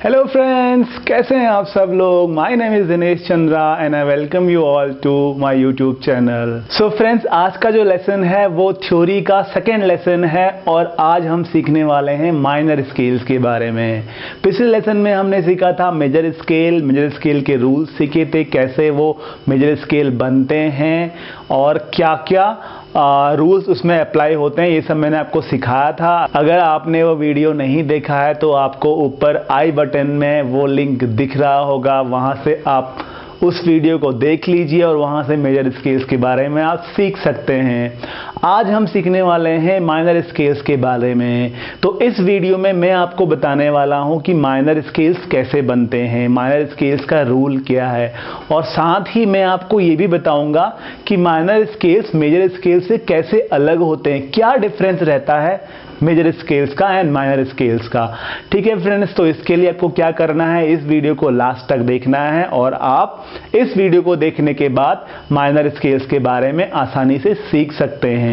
Hello friends, कैसे हैं आप सब लोग। My name is Dinesh Chandra and I welcome you all to my YouTube channel. So friends, आज का जो लेसन है वो थ्योरी का सेकेंड लेसन है और आज हम सीखने वाले हैं माइनर स्केल्स के बारे में। पिछले लेसन में हमने सीखा था मेजर स्केल के रूल्स सीखे थे, कैसे वो मेजर स्केल बनते हैं और क्या क्या रूल्स उसमें अप्लाई होते हैं, ये सब मैंने आपको सिखाया था। अगर आपने वो वीडियो नहीं देखा है तो आपको ऊपर आई बटन में वो लिंक दिख रहा होगा, वहाँ से आप उस वीडियो को देख लीजिए और वहाँ से मेजर स्केल्स के बारे में आप सीख सकते हैं। आज हम सीखने वाले हैं माइनर स्केल्स के बारे में। तो इस वीडियो में मैं आपको बताने वाला हूँ कि माइनर स्केल्स कैसे बनते हैं, माइनर स्केल्स का रूल क्या है, और साथ ही मैं आपको ये भी बताऊंगा कि माइनर स्केल्स मेजर स्केल्स से कैसे अलग होते हैं, क्या डिफरेंस रहता है मेजर स्केल्स का एंड माइनर स्केल्स का। ठीक है फ्रेंड्स, तो इसके लिए आपको क्या करना है, इस वीडियो को लास्ट तक देखना है और आप इस वीडियो को देखने के बाद माइनर स्केल्स के बारे में आसानी से सीख सकते हैं।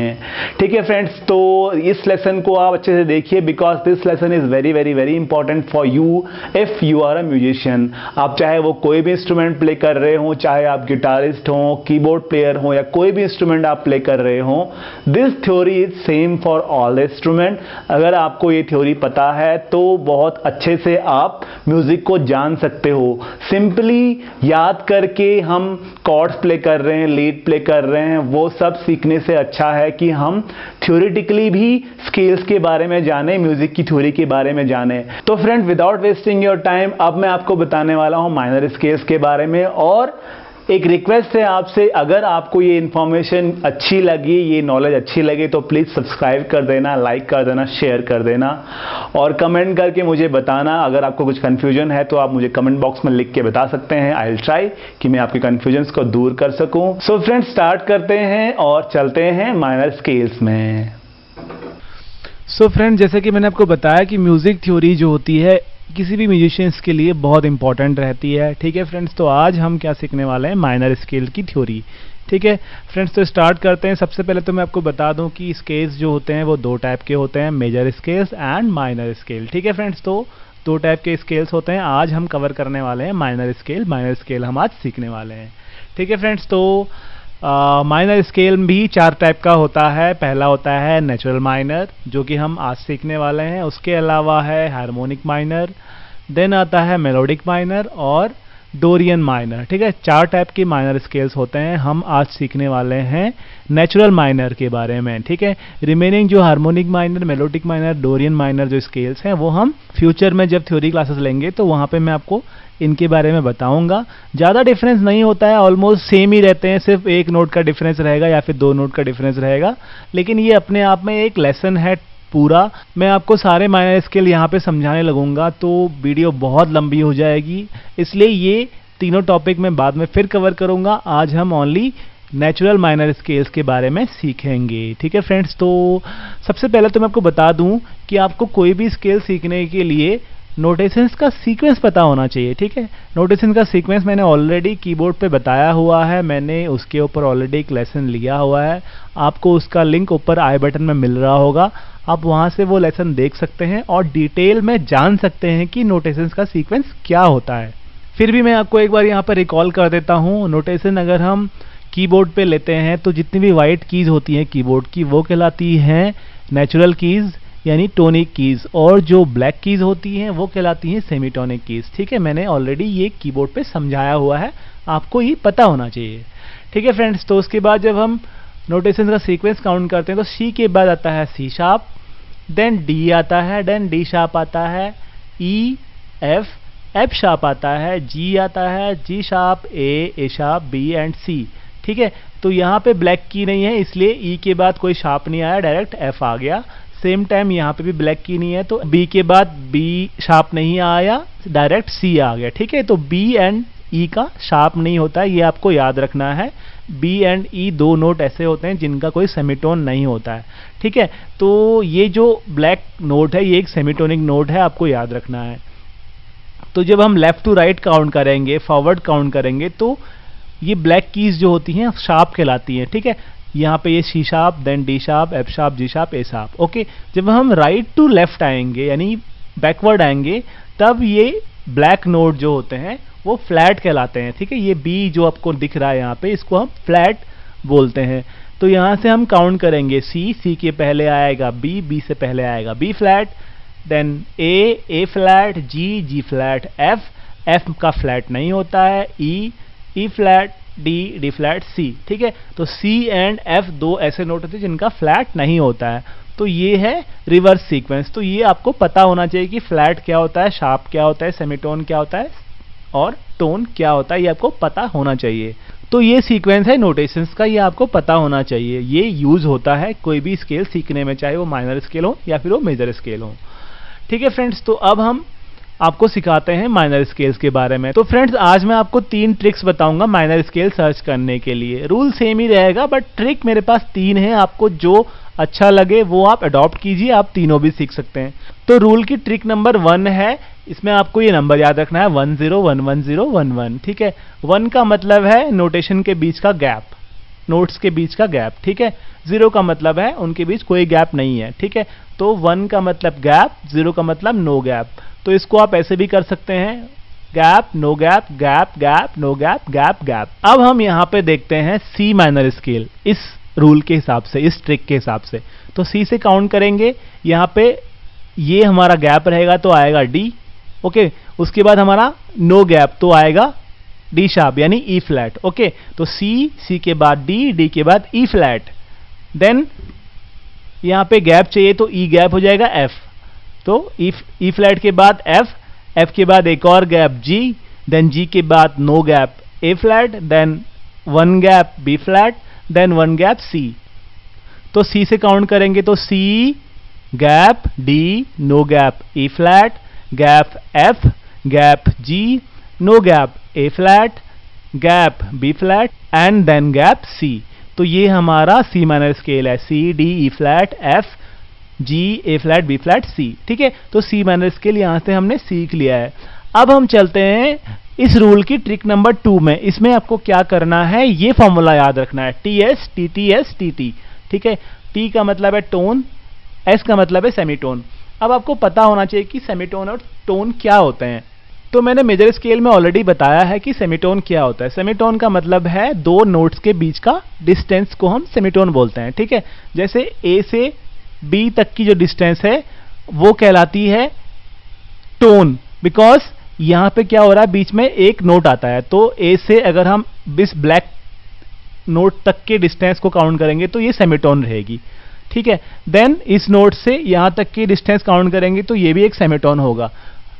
ठीक है फ्रेंड्स, तो इस लेसन को आप अच्छे से देखिए because this lesson is very very very important for you if you are a musician. आप चाहे वो कोई भी इंस्ट्रूमेंट प्ले कर रहे हो, चाहे आप गिटारिस्ट हो, कीबोर्ड प्लेयर हो या कोई भी इंस्ट्रूमेंट आप प्ले कर रहे हो, this theory is same for all instrument. अगर आपको ये थ्योरी पता है तो बहुत अच्छे से आप म्यूजिक को जान सकते हो। सिंपली याद करके हम कॉर्ड्स प्ले कर रहे हैं, लीड प्ले कर रहे हैं, वो सब सीखने से अच्छा है कि हम थ्योरेटिकली भी स्केल्स के बारे में जाने, म्यूजिक की थ्योरी के बारे में जाने। तो friend, without wasting your time, अब मैं आपको बताने वाला हूं माइनर स्केल्स के बारे में। और एक रिक्वेस्ट है आपसे, अगर आपको ये इन्फॉर्मेशन अच्छी लगी, ये नॉलेज अच्छी लगे तो प्लीज़ सब्सक्राइब कर देना, लाइक कर देना, शेयर कर देना और कमेंट करके मुझे बताना। अगर आपको कुछ कन्फ्यूजन है तो आप मुझे कमेंट बॉक्स में लिख के बता सकते हैं। आई विल ट्राई कि मैं आपके कन्फ्यूजन्स को दूर कर सकूं। सो फ्रेंड्स, स्टार्ट करते हैं और चलते हैं माइनर स्केल्स में। सो फ्रेंड, जैसे कि मैंने आपको बताया कि म्यूज़िक थ्योरी जो होती है किसी भी म्यूजिशियंस के लिए बहुत इंपॉर्टेंट रहती है। ठीक है फ्रेंड्स, तो आज हम क्या सीखने वाले हैं, माइनर स्केल की थ्योरी। ठीक है फ्रेंड्स, तो स्टार्ट करते हैं। सबसे पहले तो मैं आपको बता दूं कि स्केल्स जो होते हैं वो दो टाइप के होते हैं, major scales and minor scale. ठीक है फ्रेंड्स, तो दो टाइप के स्केल्स होते हैं। आज हम कवर करने वाले हैं माइनर स्केल हम आज सीखने वाले हैं। ठीक है फ्रेंड्स, तो माइनर स्केल भी चार टाइप का होता है। पहला होता है नेचुरल माइनर, जो कि हम आज सीखने वाले हैं। उसके अलावा है हार्मोनिक माइनर, देन आता है मेलोडिक माइनर और डोरियन माइनर। ठीक है, चार टाइप के माइनर स्केल्स होते हैं। हम आज सीखने वाले हैं नेचुरल माइनर के बारे में। ठीक है, रिमेनिंग जो harmonic minor, melodic minor, Dorian minor जो स्केल्स हैं वो हम फ्यूचर में जब थ्योरी क्लासेस लेंगे तो वहाँ पे मैं आपको इनके बारे में बताऊंगा। ज़्यादा डिफरेंस नहीं होता है, ऑलमोस्ट सेम ही रहते हैं, सिर्फ एक नोट का डिफरेंस रहेगा या फिर दो नोट का डिफरेंस रहेगा, लेकिन ये अपने आप में एक लेसन है पूरा। मैं आपको सारे माइनर स्केल यहाँ पे समझाने लगूंगा तो वीडियो बहुत लंबी हो जाएगी, इसलिए ये तीनों टॉपिक मैं बाद में फिर कवर करूंगा। आज हम ओनली नेचुरल माइनर स्केल्स के बारे में सीखेंगे। ठीक है फ्रेंड्स, तो सबसे पहले तो मैं आपको बता दूं कि आपको कोई भी स्केल सीखने के लिए नोटेशंस का सीक्वेंस पता होना चाहिए। ठीक है, नोटेशन का सीक्वेंस मैंने ऑलरेडी कीबोर्ड पे बताया हुआ है, मैंने उसके ऊपर ऑलरेडी एक लेसन लिया हुआ है। आपको उसका लिंक ऊपर आई बटन में मिल रहा होगा, आप वहां से वो लेसन देख सकते हैं और डिटेल में जान सकते हैं कि नोटेशंस का सीक्वेंस क्या होता है। फिर भी मैं आपको एक बार यहाँ पर रिकॉल कर देता हूँ। नोटेशन अगर हम कीबोर्ड पे लेते हैं तो जितनी भी वाइट कीज होती हैं कीबोर्ड की वो कहलाती हैं नेचुरल कीज यानी टोनिक कीज, और जो ब्लैक कीज होती हैं वो कहलाती हैं सेमीटोनिक कीज। ठीक है, मैंने ऑलरेडी ये कीबोर्ड पे समझाया हुआ है, आपको ये पता होना चाहिए। ठीक है फ्रेंड्स, तो उसके बाद जब हम नोटेशन का सीक्वेंस काउंट करते हैं तो सी के बाद आता है सी शार्प, देन डी आता है, देन डी शार्प आता है, ई एफ शार्प आता है, जी आता है, G sharp, A sharp, B and C. ठीक है, तो यहाँ पे ब्लैक की नहीं है इसलिए ई के बाद कोई शार्प नहीं आया, डायरेक्ट एफ आ गया। सेम टाइम यहाँ पे भी ब्लैक की नहीं है तो बी के बाद बी शार्प नहीं आया, डायरेक्ट सी आ गया। ठीक है, तो बी एंड ई का शार्प नहीं होता है, ये आपको याद रखना है। बी एंड ई दो नोट ऐसे होते हैं जिनका कोई सेमीटोन नहीं होता है। ठीक है, तो ये जो ब्लैक नोट है ये एक सेमीटोनिक नोट है, आपको याद रखना है। तो जब हम लेफ्ट टू राइट काउंट करेंगे, फॉरवर्ड काउंट करेंगे, तो ये ब्लैक कीज जो होती हैं शार्प कहलाती हैं। ठीक है, यहाँ पे ये C sharp, then D sharp, F sharp, G sharp, A sharp. Okay, जब हम राइट टू लेफ्ट आएंगे यानी बैकवर्ड आएंगे तब ये ब्लैक नोट जो होते हैं वो फ्लैट कहलाते हैं, ठीक है। ये बी जो आपको दिख रहा है यहाँ पे, इसको हम फ्लैट बोलते हैं। तो यहाँ से हम काउंट करेंगे, सी के पहले आएगा बी से पहले आएगा बी फ्लैट, देन ए फ्लैट, जी फ्लैट, एफ का फ्लैट नहीं होता है, ई फ्लैट, डी फ्लैट, सी, ठीक है। तो सी एंड एफ दो ऐसे नोट होते हैं जिनका फ्लैट नहीं होता है। तो ये है रिवर्स सीक्वेंस। तो ये आपको पता होना चाहिए कि फ्लैट क्या होता है, शार्प क्या होता है, सेमीटोन क्या होता है और टोन क्या होता है, ये आपको पता होना चाहिए। तो ये सीक्वेंस है नोटेशंस का, ये आपको पता होना चाहिए। ये यूज होता है कोई भी स्केल सीखने में, चाहे वो माइनर स्केल हो या फिर वो मेजर स्केल हो, ठीक है फ्रेंड्स। तो अब हम आपको सिखाते हैं माइनर स्केल्स के बारे में। तो फ्रेंड्स आज मैं आपको 3 ट्रिक्स बताऊंगा माइनर स्केल सर्च करने के लिए। रूल सेम ही रहेगा बट ट्रिक मेरे पास 3 है, आपको जो अच्छा लगे वो आप अडॉप्ट कीजिए, आप तीनों भी सीख सकते हैं। तो रूल की ट्रिक नंबर 1 है, इसमें आपको ये नंबर याद रखना है 101111, ठीक है। 1 का मतलब है नोटेशन के बीच का गैप, नोट्स के बीच का गैप, ठीक है। 0 का मतलब है उनके बीच कोई गैप नहीं है, ठीक है। तो 1 का मतलब गैप, 0 का मतलब नो गैप। तो इसको आप ऐसे भी कर सकते हैं, gap, no gap, gap, gap, no gap, gap, gap. अब हम यहाँ पे देखते हैं सी माइनर स्केल इस रूल के हिसाब से, इस ट्रिक के हिसाब से। तो सी से काउंट करेंगे, यहाँ पे ये हमारा गैप रहेगा तो आएगा डी, ओके। उसके बाद हमारा नो गैप तो आएगा डी शार्प यानी ई फ्लैट, ओके। तो सी के बाद डी के बाद ई फ्लैट, देन यहाँ पे गैप चाहिए तो ई गैप हो जाएगा एफ, तो ई फ्लैट के बाद एफ के बाद एक और गैप जी, देन जी के बाद no gap A flat, then 1 gap B flat, then 1 gap C. तो सी से काउंट करेंगे तो C gap D, no gap E flat, gap F, gap G, no gap A flat, gap B flat and then gap C. तो ये हमारा C minor scale है, C D E flat F G A flat B flat C, ठीक है। तो C minor scale यहां से हमने सीख लिया है। अब हम चलते हैं इस रूल की ट्रिक नंबर 2 में। इसमें आपको क्या करना है, ये फॉर्मूला याद रखना है, T S T T S T T, ठीक है। टी का मतलब है टोन, एस का मतलब है सेमीटोन। अब आपको पता होना चाहिए कि सेमीटोन और टोन क्या होते हैं। तो मैंने मेजर स्केल में ऑलरेडी बताया है कि सेमीटोन क्या होता है। सेमीटोन का मतलब है 2 नोट्स के बीच का डिस्टेंस को हम सेमीटोन बोलते हैं, ठीक है। जैसे ए से बी तक की जो डिस्टेंस है वो कहलाती है टोन, बिकॉज यहां पे क्या हो रहा है, बीच में एक नोट आता है। तो ए से अगर हम इस ब्लैक नोट तक के डिस्टेंस को काउंट करेंगे तो ये सेमीटोन रहेगी, ठीक है। देन इस नोट से यहां तक की डिस्टेंस काउंट करेंगे तो ये भी एक सेमीटोन होगा।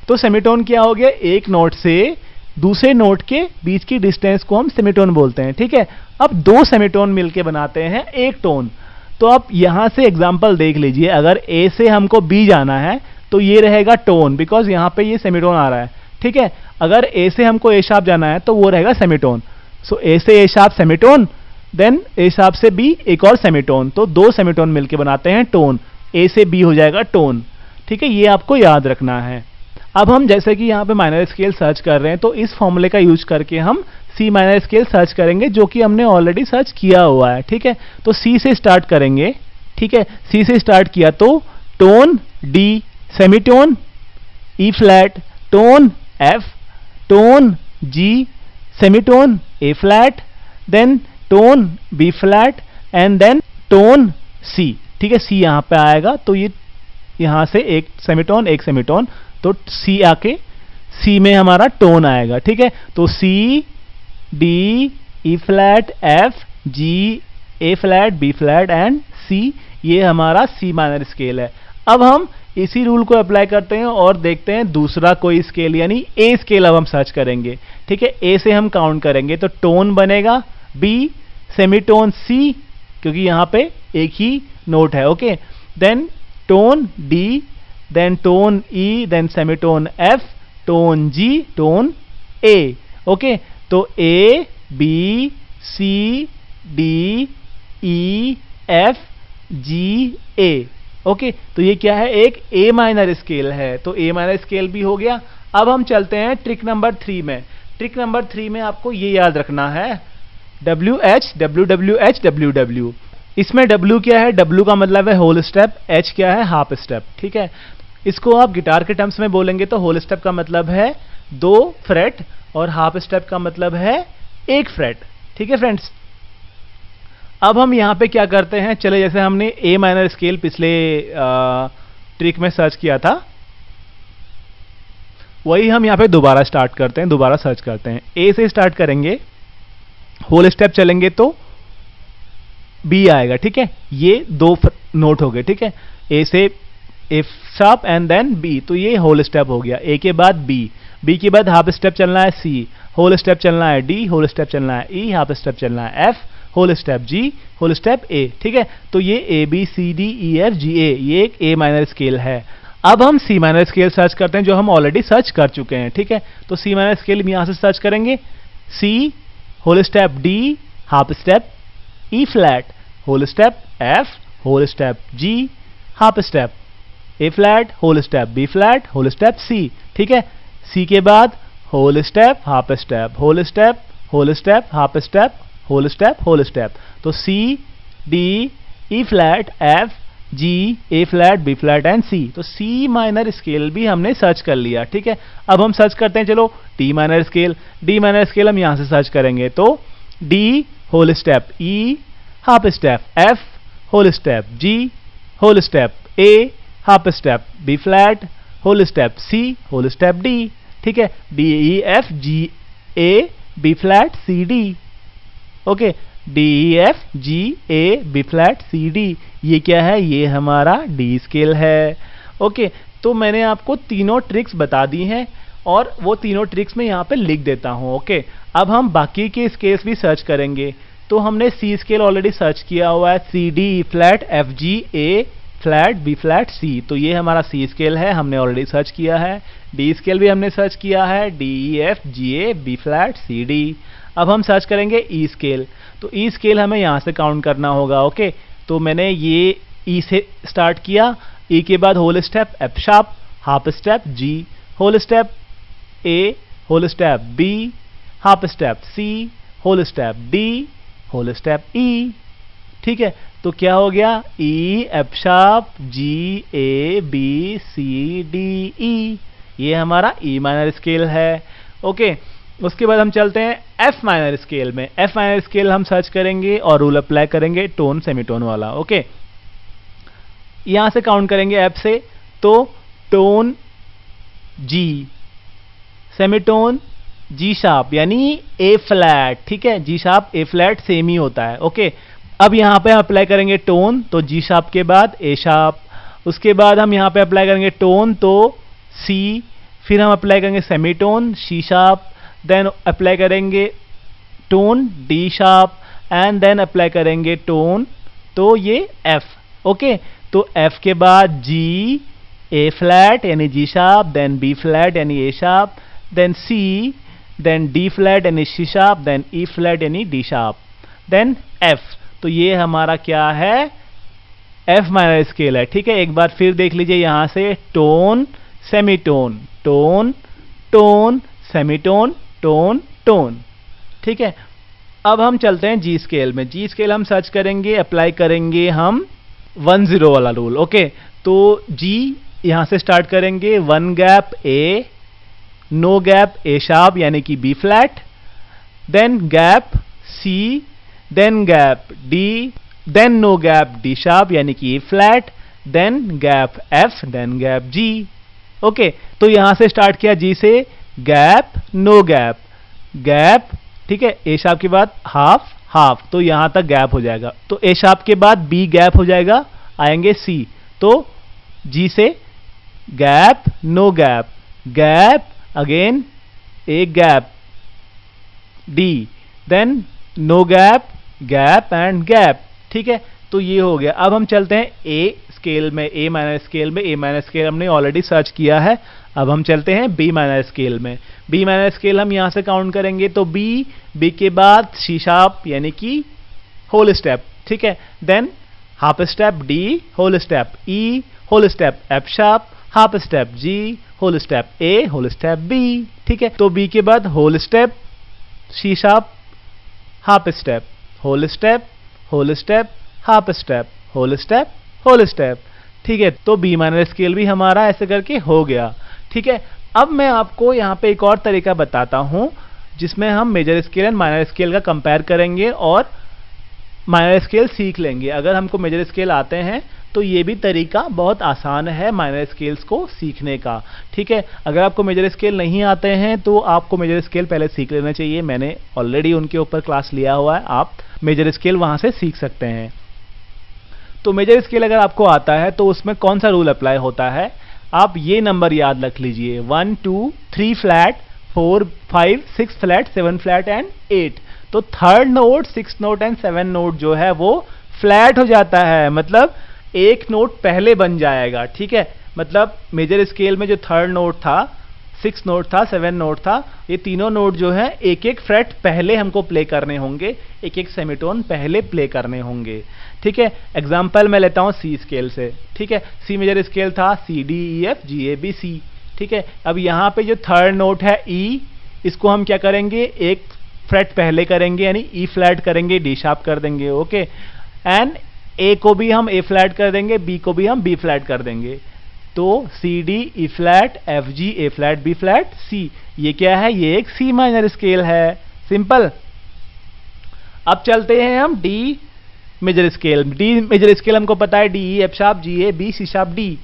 तो सेमीटोन क्या हो गया, एक नोट से दूसरे नोट के बीच की डिस्टेंस को हम सेमीटोन बोलते हैं, ठीक है। अब 2 सेमीटोन मिलके बनाते हैं एक टोन। तो आप यहां से एग्जांपल देख लीजिए, अगर ए से हमको बी जाना है तो ये रहेगा टोन, बिकॉज यहां पे ये सेमीटोन आ रहा है, ठीक है। अगर ए से हमको ए शार्प जाना है तो वो रहेगा सेमीटोन। सो ए से ए sharp semitone, then A sharp से बी एक और सेमीटोन, तो 2 सेमीटोन मिलके बनाते हैं टोन। ए से बी हो जाएगा टोन, ठीक है। ये आपको याद रखना है। अब हम जैसे कि यहाँ पे माइनर स्केल सर्च कर रहे हैं तो इस फॉर्मूले का यूज करके हम सी माइनर स्केल सर्च करेंगे, जो कि हमने ऑलरेडी सर्च किया हुआ है, ठीक है। तो सी से स्टार्ट करेंगे, ठीक है। सी से स्टार्ट किया तो tone D, semitone E flat, tone F, tone G, semitone A flat, then tone B flat and then tone C, ठीक है। सी यहां पे आएगा तो ये यहां से एक सेमीटोन, तो सी आके सी में हमारा टोन आएगा, ठीक है। तो C D E flat F G A flat B flat and C, ये हमारा सी माइनर स्केल है। अब हम इसी रूल को अप्लाई करते हैं और देखते हैं दूसरा कोई स्केल, यानी ए स्केल अब हम सर्च करेंगे, ठीक है। ए से हम काउंट करेंगे तो टोन बनेगा बी, सेमीटोन सी, क्योंकि यहां पे एक ही नोट है, okay. Then tone D, then tone E, then semitone F, tone G, tone A, okay. तो A B C D E F G A, okay. तो ये क्या है, एक ए माइनर स्केल है, तो ए माइनर स्केल भी हो गया। अब हम चलते हैं ट्रिक नंबर 3 में। ट्रिक नंबर 3 में आपको ये याद रखना है WH WWH WW। इसमें W क्या है, W का मतलब है होल स्टेप, H क्या है हाफ स्टेप, ठीक है। इसको आप गिटार के टर्म्स में बोलेंगे तो होल स्टेप का मतलब है 2 फ्रेट और हाफ स्टेप का मतलब है 1 फ्रेट। ठीक है फ्रेंड्स, अब हम यहां पे क्या करते हैं, चले जैसे हमने ए माइनर स्केल पिछले ट्रिक में सर्च किया था, वही हम यहां पे दोबारा स्टार्ट करते हैं, दोबारा सर्च करते हैं। ए से स्टार्ट करेंगे, होल स्टेप चलेंगे तो बी आएगा। ठीक है, ये 2 नोट हो गए। ठीक है, ए से F sharp and then B, तो ये होल स्टेप हो गया। ए के बाद बी, बी के बाद हाफ स्टेप चलना है सी, होल स्टेप चलना है डी, होल स्टेप चलना है ई, हाफ स्टेप चलना है F, whole step G, whole step A. ठीक है, तो ये A B C D E F G A, ये एक ए माइनर स्केल है। अब हम सी माइनर स्केल सर्च करते हैं, जो हम ऑलरेडी सर्च कर चुके हैं। ठीक है, तो सी माइनर स्केल यहां से सर्च करेंगे, C, whole step D, half step E flat, whole step F, whole step G, half step A flat, whole step B flat, whole step C. ठीक है, सी के बाद whole step, half step, whole step, whole step, half step, whole step, whole step. तो C D E flat F G A flat B flat and C. तो C minor scale भी हमने search कर लिया। ठीक है, अब हम सर्च करते हैं, चलो D minor scale. D minor scale हम यहां से सर्च करेंगे, तो D whole step E, half step F, whole step G, whole step A, half step B flat, whole step C, whole step D. ठीक है, D E F G A B flat C D. Okay, D E F G A B flat C D, ये क्या है, ये हमारा D scale है। Okay, तो मैंने आपको तीनों ट्रिक्स बता दी हैं और वो तीनों ट्रिक्स में यहाँ पे लिख देता हूँ। ओके, अब हम बाकी के स्केल्स भी सर्च करेंगे। तो हमने सी स्केल ऑलरेडी सर्च किया हुआ है, C D E flat F G A flat B flat C, तो ये हमारा सी स्केल है, हमने ऑलरेडी सर्च किया है। डी स्केल भी हमने सर्च किया है, D E F G A B flat C D. अब हम सर्च करेंगे ई स्केल, तो ई स्केल हमें यहाँ से काउंट करना होगा। ओके, तो मैंने ये ई से स्टार्ट किया, ई के बाद whole step F sharp, half step G, whole step A, whole step B, half step C, whole step D, whole step E. ठीक है, तो क्या हो गया, E F sharp G A B C D E, ये हमारा E minor scale है। Okay, उसके बाद हम चलते हैं एफ माइनर स्केल में। एफ माइनर स्केल हम सर्च करेंगे और रूल अप्लाई करेंगे टोन सेमीटोन वाला। ओके, यहां से काउंट करेंगे एफ से, तो tone G, semitone G sharp यानी ए फ्लैट। ठीक है, G sharp A flat same ही होता है। ओके, अब यहां पे हम अप्लाई करेंगे टोन, तो जी शार्प के बाद ए शार्प, उसके बाद हम यहां पे अप्लाई करेंगे टोन तो सी, फिर हम अप्लाई करेंगे semitone C sharp, then apply करेंगे tone D sharp and then apply करेंगे टोन तो ये एफ। ओके, तो एफ के बाद जी ए फ्लैट यानी G sharp, then B flat यानी A sharp, then C, then D flat यानी C sharp, then E flat यानी डी शार्प, देन एफ। तो ये हमारा क्या है, एफ माइनर स्केल है। ठीक है, एक बार फिर देख लीजिए यहां से, tone semitone, tone tone semitone, tone tone. ठीक है, अब हम चलते हैं जी स्केल में। जी स्केल हम सर्च करेंगे, अप्लाई करेंगे हम 1-0 वाला रूल। ओके, तो जी यहां से स्टार्ट करेंगे, 1 gap A, no gap A sharp यानी कि B flat, then gap C, then gap D, then no gap D sharp यानी कि A flat, then gap F, then gap G. Okay, तो यहां से स्टार्ट किया जी से, गैप नो गैप, गैप। ठीक है, ए शार्प के बाद हाफ हाफ, तो यहां तक गैप हो जाएगा। तो ए शार्प के बाद बी गैप हो जाएगा, आएंगे सी, तो जी से gap no gap, gap again एक gap D, then no gap, gap and gap. ठीक है, तो ये हो गया। अब हम चलते हैं ए स्केल में, ए माइनर स्केल में। ए माइनर स्केल हमने ऑलरेडी सर्च किया है। अब हम चलते हैं बी माइनर स्केल में। बी माइनर स्केल हम यहां से काउंट करेंगे, तो बी, बी के बाद सी शार्प यानी कि होल स्टेप। ठीक है, then half step D, whole step E, whole step F sharp, half step G, whole step A, whole step B. ठीक है, तो बी के बाद whole step C sharp, half step, whole step, whole step, half step, whole step, whole step. ठीक है, तो B minor scale भी हमारा ऐसे करके हो गया। ठीक है, अब मैं आपको यहाँ पे एक और तरीका बताता हूँ जिसमें हम major scale and minor scale का कंपेयर करेंगे और माइनर स्केल सीख लेंगे। अगर हमको मेजर स्केल आते हैं तो ये भी तरीका बहुत आसान है माइनर स्केल्स को सीखने का, ठीक है। अगर आपको मेजर स्केल नहीं आते हैं तो आपको मेजर स्केल पहले सीख लेना चाहिए। मैंने ऑलरेडी उनके ऊपर क्लास लिया हुआ है, आप मेजर स्केल वहां से सीख सकते हैं। तो मेजर स्केल अगर आपको आता है तो उसमें कौन सा रूल अप्लाई होता है, आप ये नंबर याद रख लीजिए 1 2 3 फ्लैट 4 5 6 फ्लैट 7 फ्लैट एंड 8। तो third note 6 note and 7 note जो है वो फ्लैट हो जाता है, मतलब एक नोट पहले बन जाएगा, ठीक है। मतलब मेजर स्केल में जो थर्ड नोट था, 6 नोट था, 7 नोट था, ये तीनों नोट जो है एक एक फ्रेट पहले हमको प्ले करने होंगे, एक एक सेमीटोन पहले प्ले करने होंगे, ठीक है। एग्जाम्पल मैं लेता हूं सी स्केल से, ठीक है। सी मेजर स्केल था C D E F G A B C, ठीक है। अब यहाँ पे जो थर्ड नोट है ई, इसको हम क्या करेंगे, एक फ्रेट पहले करेंगे यानी ई फ्लैट करेंगे, डी शार्प कर देंगे, ओके। एंड ए को भी हम ए फ्लैट कर देंगे, बी को भी हम बी फ्लैट कर देंगे। तो C D E flat F G A flat B flat C, ये क्या है, ये एक सी माइनर स्केल है, सिंपल। अब चलते हैं हम D major scale. D major scale हमको पता है D E F sharp G A B C sharp D,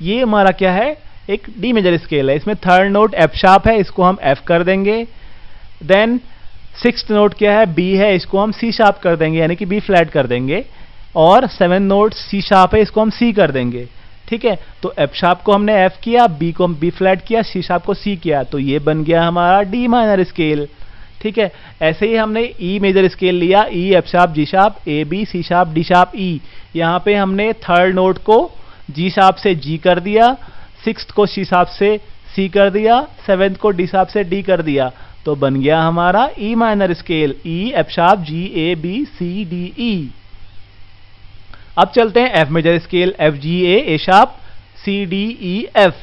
ये हमारा क्या है, एक डी मेजर स्केल है। इसमें थर्ड नोट एफ शार्प है, इसको हम एफ कर देंगे। देन सिक्स्थ नोट क्या है, बी है, इसको हम सी शार्प कर देंगे यानी कि बी फ्लैट कर देंगे। और सेवन नोट सी शार्प है, इसको हम सी कर देंगे, ठीक है। तो एफ शार्प को हमने एफ किया, बी को हम बी फ्लैट किया, सी शार्प को सी किया, तो ये बन गया हमारा डी माइनर स्केल, ठीक है। ऐसे ही हमने ई मेजर स्केल लिया, E F sharp G sharp A B C sharp D sharp E, यहाँ पे हमने थर्ड नोट को जी शार्प से जी कर दिया, सिक्स्थ को सी शार्प से सी कर दिया, सेवेंथ को डी शार्प से डी कर दिया, तो बन गया हमारा E minor scale, E F sharp G A B C D E. अब चलते हैं F major scale, F G A sharp C D E F,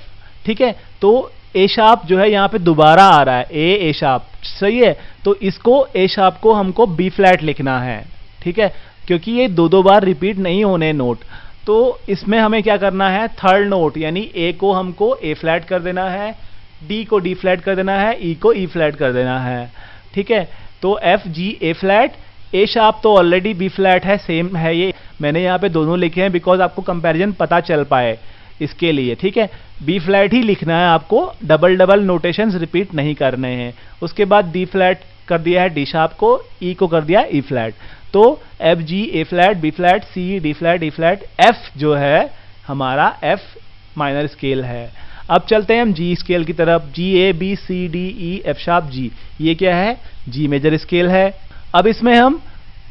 ठीक है। तो ए शार्प जो है यहाँ पे दोबारा आ रहा है, ए शार्प, सही है। तो इसको ए शार्प को हमको बी फ्लैट लिखना है, ठीक है, क्योंकि ये दो बार रिपीट नहीं होने नोट। तो इसमें हमें क्या करना है, थर्ड नोट यानी ए को हमको ए फ्लैट कर देना है, डी को डी फ्लैट कर देना है, ई को ई फ्लैट कर देना है, ठीक है। तो F G A flat, A sharp तो ऑलरेडी बी फ्लैट है, सेम है, ये मैंने यहाँ पे दोनों लिखे हैं बिकॉज आपको कंपैरिजन पता चल पाए इसके लिए, ठीक है। बी फ्लैट ही लिखना है आपको, डबल डबल नोटेशंस रिपीट नहीं करने हैं। उसके बाद डी फ्लैट कर दिया है डी शार्प को, ई को कर दिया ई फ्लैट। तो F G A flat B flat C D flat E flat, F जो है हमारा एफ माइनर स्केल है। अब चलते हैं हम जी स्केल की तरफ, G A B C D E F sharp G, ये क्या है, जी मेजर स्केल है। अब इसमें हम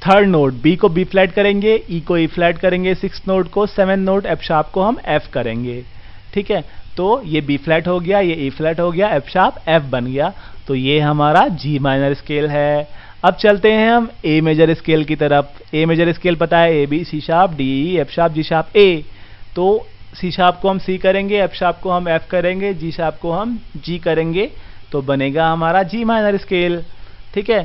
थर्ड नोट बी को बी फ्लैट करेंगे, ई को ई फ्लैट करेंगे, सिक्स नोट को, सेवन नोट एफ शार्प को हम एफ करेंगे, ठीक है। तो ये बी फ्लैट हो गया, ये ई फ्लैट हो गया, एफ शार्प एफ बन गया, तो ये हमारा जी माइनर स्केल है। अब चलते हैं हम ए मेजर स्केल की तरफ। ए मेजर स्केल पता है A B C sharp D E F sharp G sharp A, तो सी शार्प को हम सी करेंगे, एफ शार्प को हम एफ करेंगे, जी शार्प को हम जी करेंगे, तो बनेगा हमारा जी माइनर स्केल, ठीक है।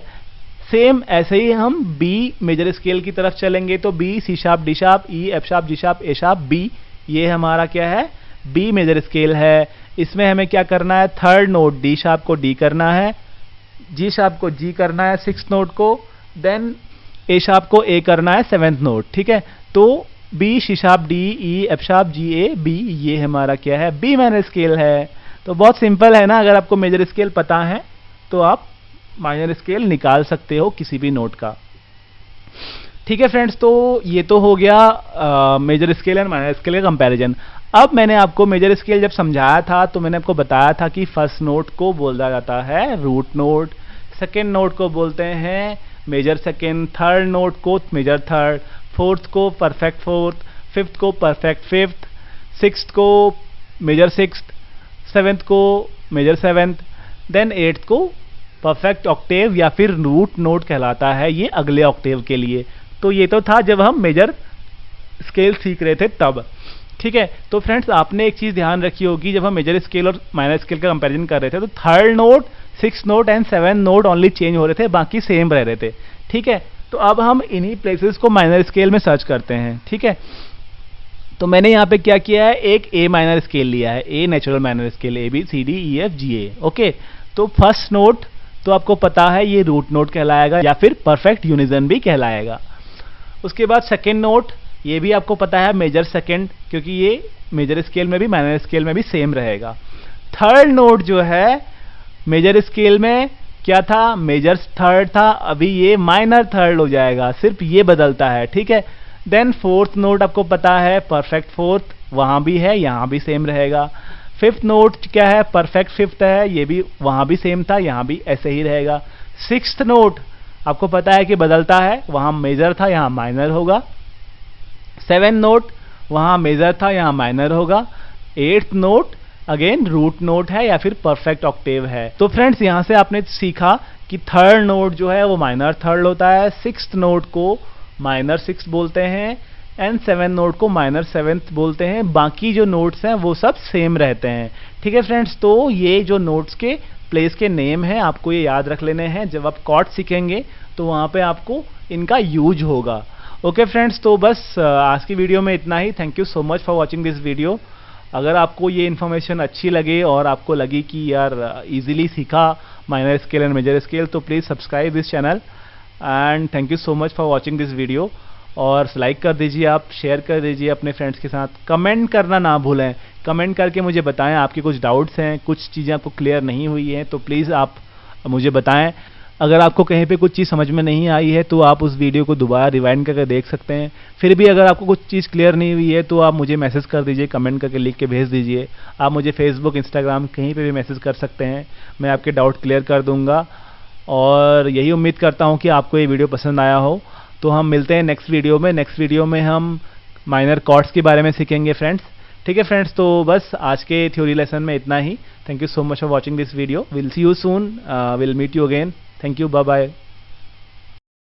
सेम ऐसे ही हम बी मेजर स्केल की तरफ चलेंगे, तो B C sharp D sharp E F sharp G sharp A sharp B, ये हमारा क्या है, बी मेजर स्केल है। इसमें हमें क्या करना है, थर्ड नोट डी शार्प को डी करना है, जी शार्प को जी करना है सिक्स नोट को, देन ए शार्प को ए करना है सेवेंथ नोट, ठीक है। तो B C sharp D E F sharp G A B, ये हमारा क्या है, बी माइनर स्केल है। तो बहुत सिंपल है ना, अगर आपको मेजर स्केल पता है तो आप माइनर स्केल निकाल सकते हो किसी भी नोट का, ठीक है फ्रेंड्स। तो ये तो हो गया major scale and minor scale का कंपैरिजन। अब मैंने आपको मेजर स्केल जब समझाया था तो मैंने आपको बताया था कि फर्स्ट नोट को बोला जाता है रूट नोट, सेकेंड नोट को बोलते हैं मेजर सेकेंड, थर्ड नोट को मेजर थर्ड, फोर्थ को परफेक्ट फोर्थ, फिफ्थ को परफेक्ट फिफ्थ, सिक्स्थ को मेजर सिक्स्थ, सेवेंथ को मेजर सेवेंथ, देन एट्थ को परफेक्ट ऑक्टेव या फिर रूट नोट कहलाता है, ये अगले ऑक्टेव के लिए। तो ये तो था जब हम मेजर स्केल सीख रहे थे तब, ठीक है। तो फ्रेंड्स आपने एक चीज ध्यान रखी होगी, जब हम मेजर स्केल और माइनर स्केल का कंपैरिजन कर रहे थे तो third note, six note and seven note only change हो रहे थे, बाकी सेम रह रहे थे, ठीक है। तो अब हम इन्हीं प्लेसेस को माइनर स्केल में सर्च करते हैं, ठीक है। तो मैंने यहाँ पे क्या किया है, एक ए माइनर स्केल लिया है, A natural minor scale, A B C D E F G A. Okay, तो फर्स्ट नोट तो आपको पता है ये रूट नोट कहलाएगा या फिर परफेक्ट यूनिजन भी कहलाएगा। उसके बाद सेकेंड नोट, ये भी आपको पता है मेजर सेकेंड, क्योंकि ये मेजर स्केल में भी माइनर स्केल में भी सेम रहेगा। थर्ड नोट जो है मेजर स्केल में क्या था, मेजर थर्ड था, अभी ये माइनर थर्ड हो जाएगा, सिर्फ ये बदलता है, ठीक है। देन फोर्थ नोट आपको पता है परफेक्ट फोर्थ, वहां भी है यहां भी सेम रहेगा। फिफ्थ नोट क्या है, परफेक्ट फिफ्थ है, ये भी वहां भी सेम था यहां भी ऐसे ही रहेगा। सिक्स्थ नोट आपको पता है कि बदलता है, वहां मेजर था यहां माइनर होगा। सेवन नोट वहां मेजर था यहां माइनर होगा। Eighth note again root note है या फिर परफेक्ट ऑक्टेव है। तो फ्रेंड्स यहां से आपने सीखा कि थर्ड नोट जो है वो माइनर थर्ड होता है, सिक्स्थ नोट को माइनर सिक्स बोलते हैं एंड सेवन नोट को माइनर सेवेंथ बोलते हैं। बाकी जो नोट्स हैं वो सब सेम रहते हैं, ठीक है फ्रेंड्स। तो ये जो नोट्स के प्लेस के नेम हैं आपको ये याद रख लेने हैं, जब आप कॉर्ड सीखेंगे तो वहां पे आपको इनका यूज होगा। ओके फ्रेंड्स, तो बस आज की वीडियो में इतना ही। Thank you so much for watching this video. अगर आपको ये इन्फॉर्मेशन अच्छी लगे और आपको लगी कि यार इजीली सीखा minor scale and major scale, तो please subscribe this channel and thank you so much for watching this video. और लाइक कर दीजिए, आप शेयर कर दीजिए अपने फ्रेंड्स के साथ। कमेंट करना ना भूलें, कमेंट करके मुझे बताएं आपके कुछ डाउट्स हैं, कुछ चीज़ें आपको क्लियर नहीं हुई हैं, तो प्लीज़ आप मुझे बताएं। अगर आपको कहीं पे कुछ चीज़ समझ में नहीं आई है तो आप उस वीडियो को दोबारा रिवाइंड करके देख सकते हैं। फिर भी अगर आपको कुछ चीज़ क्लियर नहीं हुई है तो आप मुझे मैसेज कर दीजिए, कमेंट करके लिख के भेज दीजिए। आप मुझे फेसबुक इंस्टाग्राम कहीं पे भी मैसेज कर सकते हैं, मैं आपके डाउट क्लियर कर दूंगा। और यही उम्मीद करता हूँ कि आपको ये वीडियो पसंद आया हो। तो हम मिलते हैं नेक्स्ट वीडियो में। नेक्स्ट वीडियो में हम माइनर कॉर्ड्स के बारे में सीखेंगे फ्रेंड्स, ठीक है फ्रेंड्स। तो बस आज के थ्योरी लेसन में इतना ही। Thank you so much for watching this video. Will see you soon, will meet you again. Thank you, bye bye.